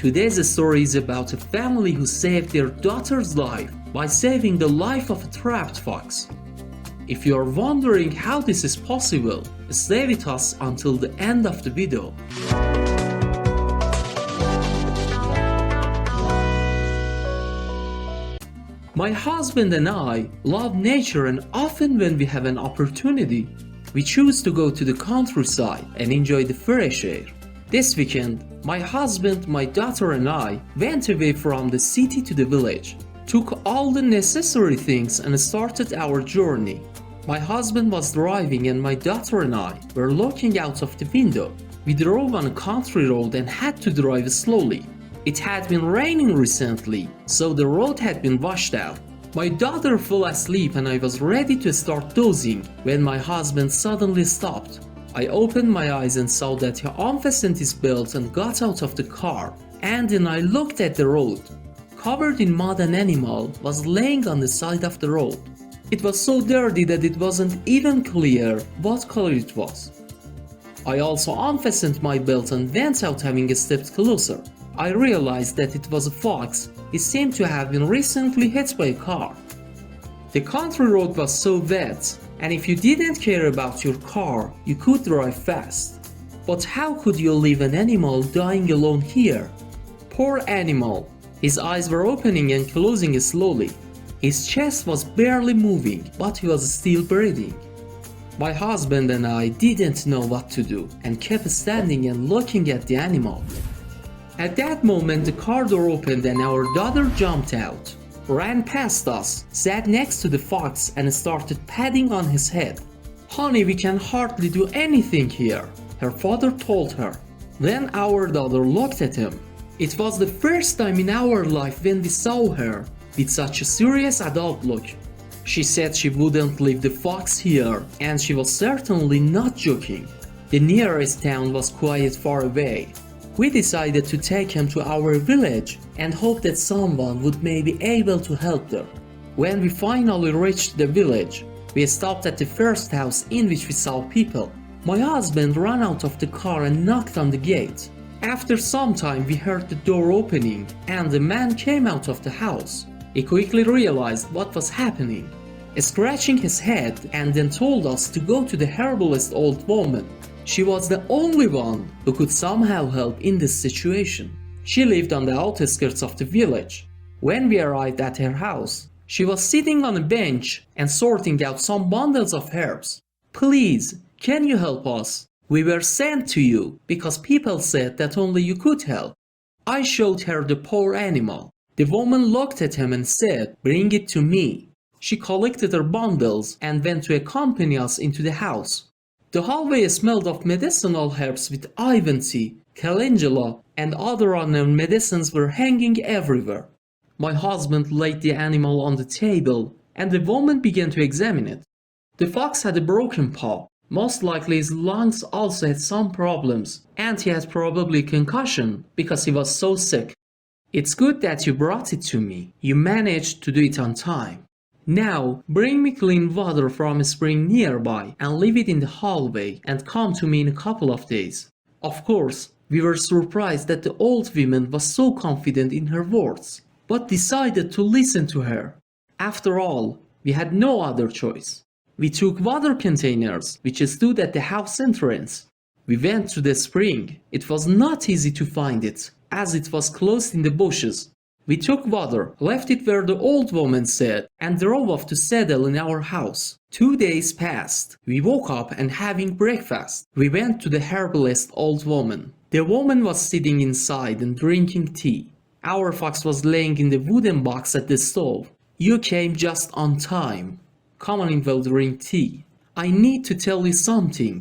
Today's story is about a family who saved their daughter's life by saving the life of a trapped fox. If you are wondering how this is possible, stay with us until the end of the video. My husband and I love nature, and often when we have an opportunity, we choose to go to the countryside and enjoy the fresh air. This weekend, my husband, my daughter and I went away from the city to the village, took all the necessary things and started our journey. My husband was driving and my daughter and I were looking out of the window. We drove on a country road and had to drive slowly. It had been raining recently, so the road had been washed out. My daughter fell asleep and I was ready to start dozing when my husband suddenly stopped. I opened my eyes and saw that he unfastened his belt and got out of the car, and then I looked at the road. Covered in mud, an animal was laying on the side of the road. It was so dirty that it wasn't even clear what color it was. I also unfastened my belt and went out. Having stepped closer, I realized that it was a fox. It seemed to have been recently hit by a car. The country road was so wet, and if you didn't care about your car, you could drive fast. But how could you leave an animal dying alone here? Poor animal. His eyes were opening and closing slowly. His chest was barely moving, but he was still breathing. My husband and I didn't know what to do and kept standing and looking at the animal. At that moment, the car door opened and our daughter jumped out, ran past us, sat next to the fox and started patting on his head. "Honey, we can hardly do anything here," her father told her. Then our daughter looked at him. It was the first time in our life when we saw her with such a serious adult look. She said she wouldn't leave the fox here, and she was certainly not joking. The nearest town was quite far away. We decided to take him to our village and hope that someone would maybe able to help them. When we finally reached the village, we stopped at the first house in which we saw people. My husband ran out of the car and knocked on the gate. After some time, we heard the door opening and a man came out of the house. He quickly realized what was happening, scratching his head, and then told us to go to the herbalist old woman. She was the only one who could somehow help in this situation. She lived on the outskirts of the village. When we arrived at her house, she was sitting on a bench and sorting out some bundles of herbs. "Please, can you help us? We were sent to you because people said that only you could help." I showed her the poor animal. The woman looked at him and said, "Bring it to me." She collected her bundles and went to accompany us into the house. The hallway smelled of medicinal herbs with Ivan tea, calendula, and other unknown medicines were hanging everywhere. My husband laid the animal on the table, and the woman began to examine it. The fox had a broken paw. Most likely his lungs also had some problems, and he had probably concussion because he was so sick. "It's good that you brought it to me. You managed to do it on time. Now, bring me clean water from a spring nearby and leave it in the hallway and come to me in a couple of days." Of course, we were surprised that the old woman was so confident in her words, but decided to listen to her. After all, we had no other choice. We took water containers, which stood at the house entrance. We went to the spring. It was not easy to find it, as it was closed in the bushes. We took water, left it where the old woman said, and drove off to settle in our house. 2 days passed. We woke up and having breakfast, we went to the herbalist old woman. The woman was sitting inside and drinking tea. Our fox was laying in the wooden box at the stove. "You came just on time. Come on in while drink tea. I need to tell you something."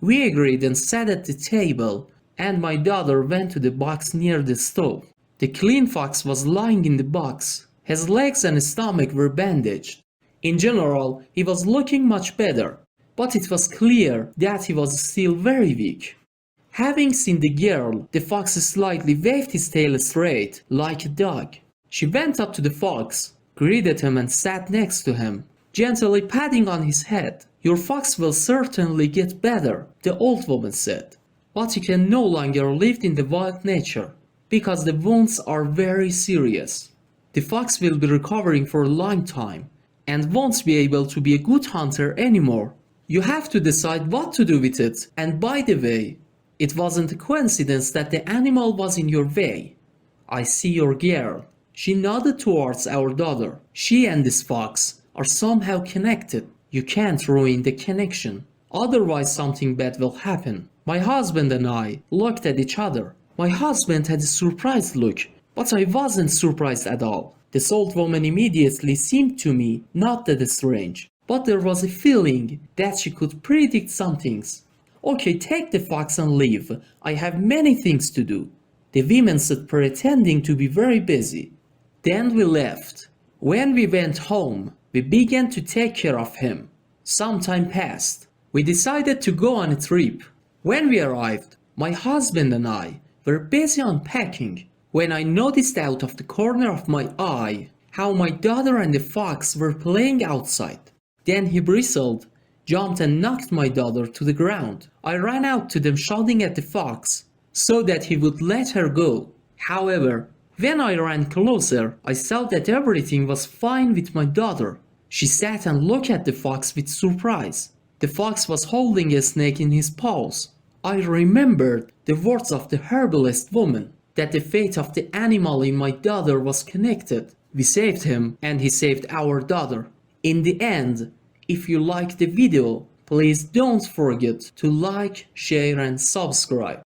We agreed and sat at the table, and my daughter went to the box near the stove. The clean fox was lying in the box. His legs and stomach were bandaged. In general, he was looking much better, but it was clear that he was still very weak. Having seen the girl, the fox slightly waved his tail straight, like a dog. She went up to the fox, greeted him and sat next to him, gently patting on his head. "Your fox will certainly get better," the old woman said, "but you can no longer live in the wild nature. because the wounds are very serious. The fox will be recovering for a long time and won't be able to be a good hunter anymore. You have to decide what to do with it. And by the way, it wasn't a coincidence that the animal was in your way. I see your girl. She nodded towards our daughter. She and this fox are somehow connected. You can't ruin the connection. Otherwise something bad will happen. My husband and I looked at each other. My husband had a surprised look, but I wasn't surprised at all. This old woman immediately seemed to me not that strange, but there was a feeling that she could predict some things. Okay, take the fox and leave. I have many things to do. The women stood pretending to be very busy. Then we left. When we went home, we began to take care of him. Some time passed. We decided to go on a trip. When we arrived, my husband and I were busy unpacking when I noticed out of the corner of my eye how my daughter and the fox were playing outside. Then he bristled, jumped and knocked my daughter to the ground. I ran out to them shouting at the fox so that he would let her go. However, when I ran closer, I saw that everything was fine with my daughter. She sat and looked at the fox with surprise. The fox was holding a snake in his paws. I remembered the words of the herbalist woman, that the fate of the animal in my daughter was connected. We saved him and he saved our daughter. In the end, if you like the video, please don't forget to like, share and subscribe.